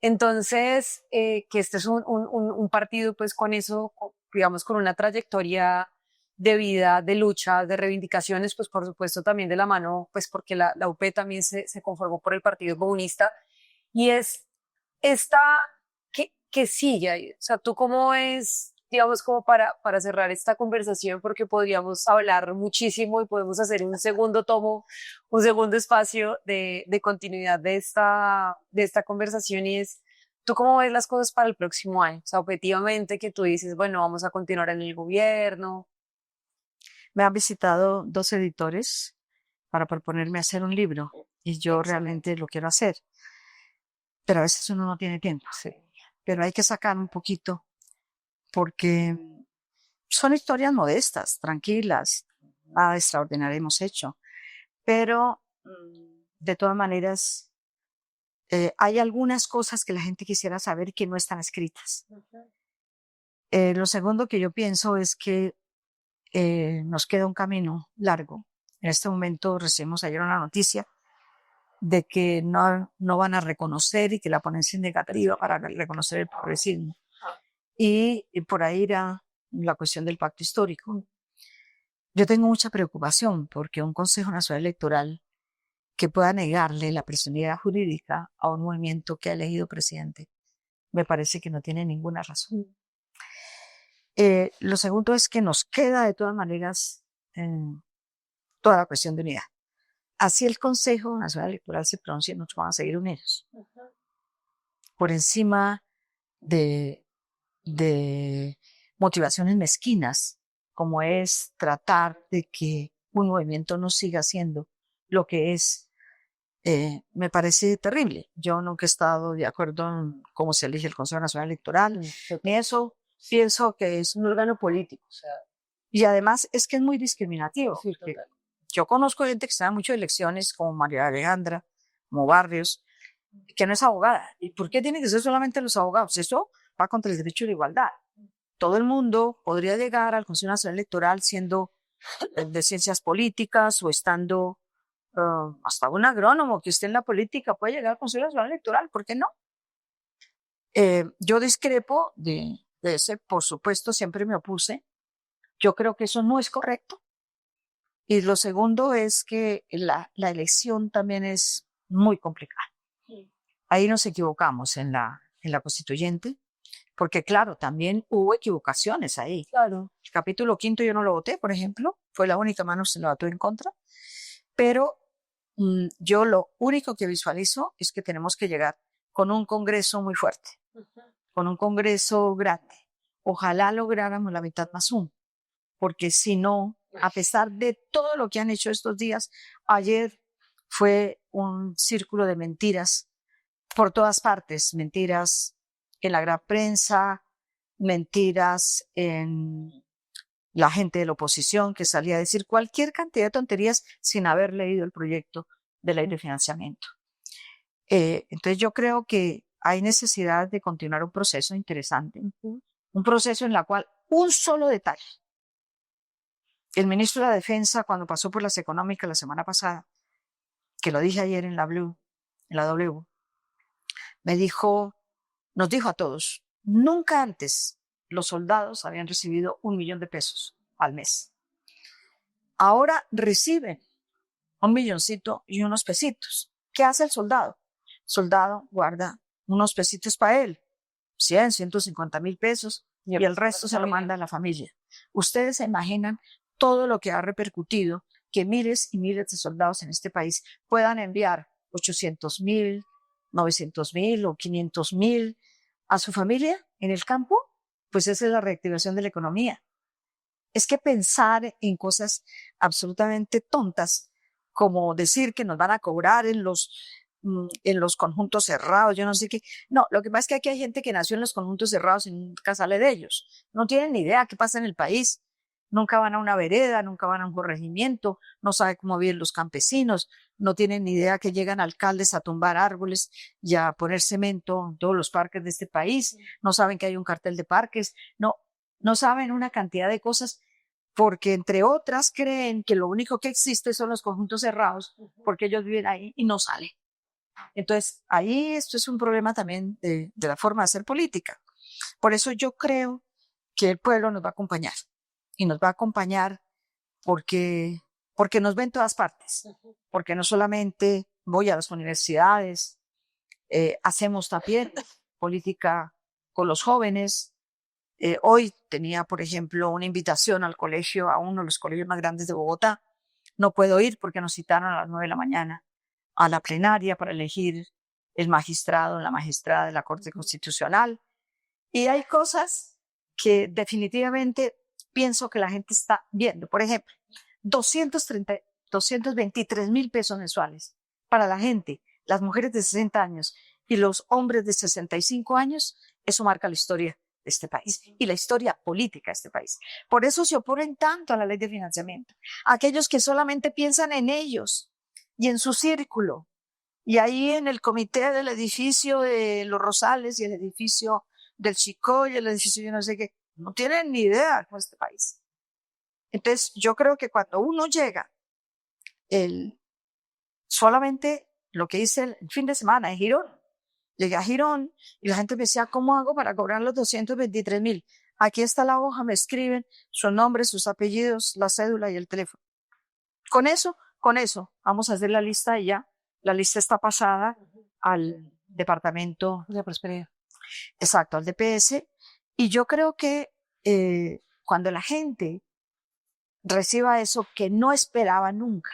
Entonces, que este es un partido pues con eso, digamos, con una trayectoria de vida, de lucha, de reivindicaciones, pues por supuesto también de la mano, pues porque la UP también se conformó por el Partido Comunista y es esta que sigue ahí. O sea, ¿tú cómo es, digamos, como para cerrar esta conversación? Porque podríamos hablar muchísimo y podemos hacer un segundo tomo, un segundo espacio de continuidad de esta conversación y es, ¿tú cómo ves las cosas para el próximo año? O sea, objetivamente que tú dices, bueno, vamos a continuar en el gobierno.
Me han visitado 2 editores para proponerme hacer un libro y yo realmente lo quiero hacer, pero a veces uno no tiene tiempo.
Sí.
Pero hay que sacar un poquito porque son historias modestas, tranquilas, nada extraordinario hemos hecho, pero de todas maneras hay algunas cosas que la gente quisiera saber que no están escritas. Lo segundo que yo pienso es que nos queda un camino largo. En este momento recibimos ayer una noticia de que no van a reconocer y que la ponencia negativa para reconocer el progresismo. Y por ahí irá la cuestión del pacto histórico. Yo tengo mucha preocupación porque un Consejo Nacional Electoral que pueda negarle la personalidad jurídica a un movimiento que ha elegido presidente, me parece que no tiene ninguna razón. Lo segundo es que nos queda de todas maneras toda la cuestión de unidad. Así el Consejo Nacional Electoral se pronuncie, nos van a seguir unidos. Por encima de motivaciones mezquinas, como es tratar de que un movimiento no siga siendo lo que es, me parece terrible. Yo nunca he estado de acuerdo en cómo se elige el Consejo Nacional Electoral, ni eso. Pienso que es un órgano político. O sea, y además es que es muy discriminativo. Sí, yo conozco gente que sabe mucho de elecciones, como María Alejandra, como Barrios, que no es abogada. ¿Y por qué tienen que ser solamente los abogados? Eso va contra el derecho a la igualdad. Todo el mundo podría llegar al Consejo Nacional Electoral siendo de ciencias políticas o estando hasta un agrónomo que esté en la política puede llegar al Consejo Nacional Electoral. ¿Por qué no? Yo discrepo de ese, por supuesto, siempre me opuse. Yo creo que eso no es correcto. Y lo segundo es que la elección también es muy complicada. Ahí nos equivocamos en la constituyente, porque claro, también hubo equivocaciones ahí. Claro. El capítulo 5 yo no lo voté, por ejemplo, fue la única mano que se lo votó en contra, pero yo lo único que visualizo es que tenemos que llegar con un Congreso muy fuerte, con un Congreso grande. Ojalá lográramos la mitad más uno, porque si no, a pesar de todo lo que han hecho estos días, ayer fue un círculo de mentiras por todas partes, mentiras en la gran prensa, mentiras en la gente de la oposición que salía a decir cualquier cantidad de tonterías sin haber leído el proyecto de ley de financiamiento. Entonces yo creo que hay necesidad de continuar un proceso interesante, un proceso en el cual un solo detalle. El ministro de la Defensa, cuando pasó por las económicas la semana pasada, que lo dije ayer en la W, nos dijo a todos, nunca antes los soldados habían recibido 1 millón de pesos al mes. Ahora reciben 1 milloncito y unos pesitos. ¿Qué hace el soldado? El soldado guarda unos pesitos para él, 100, 150,000 pesos, y el resto se lo manda a la familia. Ustedes se imaginan todo lo que ha repercutido que miles y miles de soldados en este país puedan enviar 800,000, 900,000 o 500,000 a su familia en el campo. Pues esa es la reactivación de la economía. Es que pensar en cosas absolutamente tontas, como decir que nos van a cobrar en los conjuntos cerrados, yo no sé qué. No, lo que pasa es que aquí hay gente que nació en los conjuntos cerrados y nunca sale de ellos. No tienen ni idea qué pasa en el país. Nunca van a una vereda, nunca van a un corregimiento, no saben cómo viven los campesinos, no tienen ni idea que llegan alcaldes a tumbar árboles y a poner cemento en todos los parques de este país, no saben que hay un cartel de parques, no saben una cantidad de cosas, porque entre otras creen que lo único que existe son los conjuntos cerrados, porque ellos viven ahí y no salen. Entonces, ahí esto es un problema también de la forma de hacer política. Por eso yo creo que el pueblo nos va a acompañar. Y nos va a acompañar porque nos ve en todas partes. Porque no solamente voy a las universidades, hacemos también política con los jóvenes. Hoy tenía, por ejemplo, una invitación al colegio, a uno de los colegios más grandes de Bogotá. No puedo ir porque nos citaron a las 9 de la mañana a la plenaria para elegir el magistrado, la magistrada de la Corte Constitucional. Y hay cosas que definitivamente pienso que la gente está viendo. Por ejemplo, 223,000 pesos mensuales para la gente, las mujeres de 60 años y los hombres de 65 años, eso marca la historia de este país y la historia política de este país. Por eso se oponen tanto a la ley de financiamiento. Aquellos que solamente piensan en ellos y en su círculo. Y ahí en el comité del edificio de Los Rosales y el edificio del Chicó y el edificio yo no sé qué, no tienen ni idea de este país. Entonces yo creo que cuando uno llega, solamente lo que hice el fin de semana en Girón, llegué a Girón y la gente me decía, ¿cómo hago para cobrar los 223,000? Aquí está la hoja, me escriben su nombre, sus apellidos, la cédula y el teléfono. Con eso, vamos a hacer la lista y ya. La lista está pasada al Departamento
de Prosperidad.
Exacto, al DPS. Y yo creo que cuando la gente reciba eso que no esperaba nunca,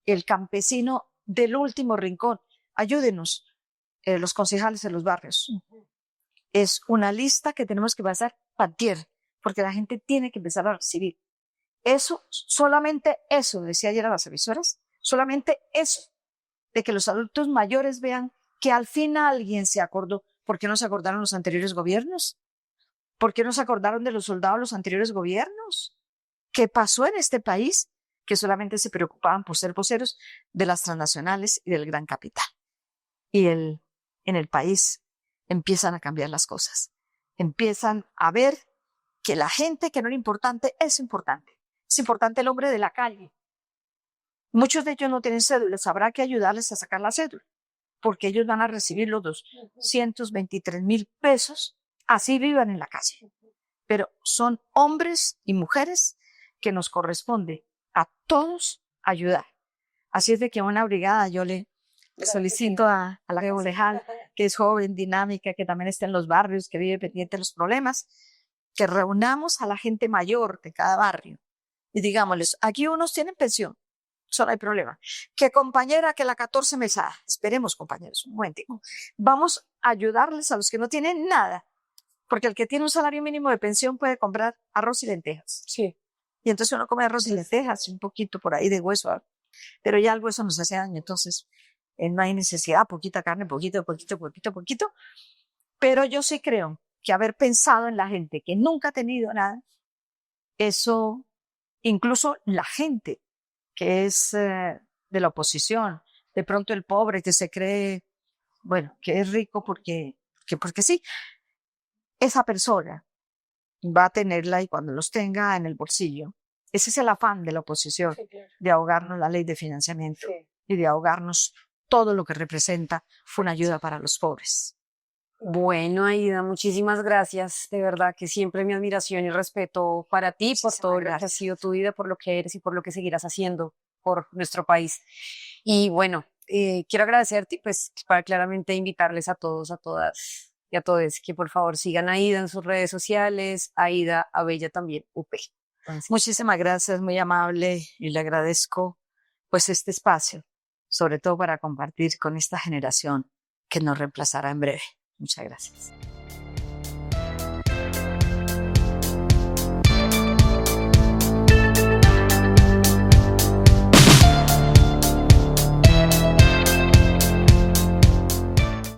el campesino del último rincón, ayúdenos, los concejales de los barrios. Es una lista que tenemos que pasar pantier, porque la gente tiene que empezar a recibir. Eso, solamente eso, decía ayer a las emisoras, solamente eso, de que los adultos mayores vean que al fin alguien se acordó. ¿Por qué no se acordaron los anteriores gobiernos? ¿Por qué no se acordaron de los soldados los anteriores gobiernos? ¿Qué pasó en este país? Que solamente se preocupaban por ser voceros de las transnacionales y del gran capital. Y en el país empiezan a cambiar las cosas. Empiezan a ver que la gente que no era importante es importante. Es importante el hombre de la calle. Muchos de ellos no tienen cédulas. Habrá que ayudarles a sacar la cédula, porque ellos van a recibir los 223,000 pesos, así vivan en la calle. Pero son hombres y mujeres que nos corresponde a todos ayudar. Así es de que una brigada yo le solicito a la concejal, que es joven, dinámica, que también está en los barrios, que vive pendiente de los problemas, que reunamos a la gente mayor de cada barrio y digámosles, aquí unos tienen pensión, eso no hay problema. Que compañera, que la 14 mesada, esperemos compañeros, un momentico, vamos a ayudarles a los que no tienen nada, porque el que tiene un salario mínimo de pensión puede comprar arroz y lentejas.
Sí.
Y entonces uno come arroz y lentejas y un poquito por ahí de hueso, pero ya el hueso nos hace daño, entonces no hay necesidad, poquita carne, poquito. Pero yo sí creo que haber pensado en la gente que nunca ha tenido nada, eso, incluso la gente que es de la oposición, De pronto el pobre que se cree, bueno, que es rico porque sí, esa persona va a tenerla y cuando los tenga en el bolsillo. Ese es el afán de la oposición,
Sí, claro.
de ahogarnos la ley de financiamiento
Sí.
y de ahogarnos todo lo que representa una ayuda para los pobres.
Bueno, Aida, muchísimas gracias. De verdad que siempre mi admiración y respeto para ti, por
Muchísimas
todo lo que ha
gracias.
sido tu vida, por lo que eres y por lo que seguirás haciendo por nuestro país. Y bueno, quiero agradecerte y pues para claramente invitarles a todos, a todas y a todos que por favor sigan a Aida en sus redes sociales, Aida Abella también, UP. Entonces,
Muchísimas gracias, muy amable, y le agradezco pues este espacio, sobre todo para compartir con esta generación que nos reemplazará en breve. Muchas gracias.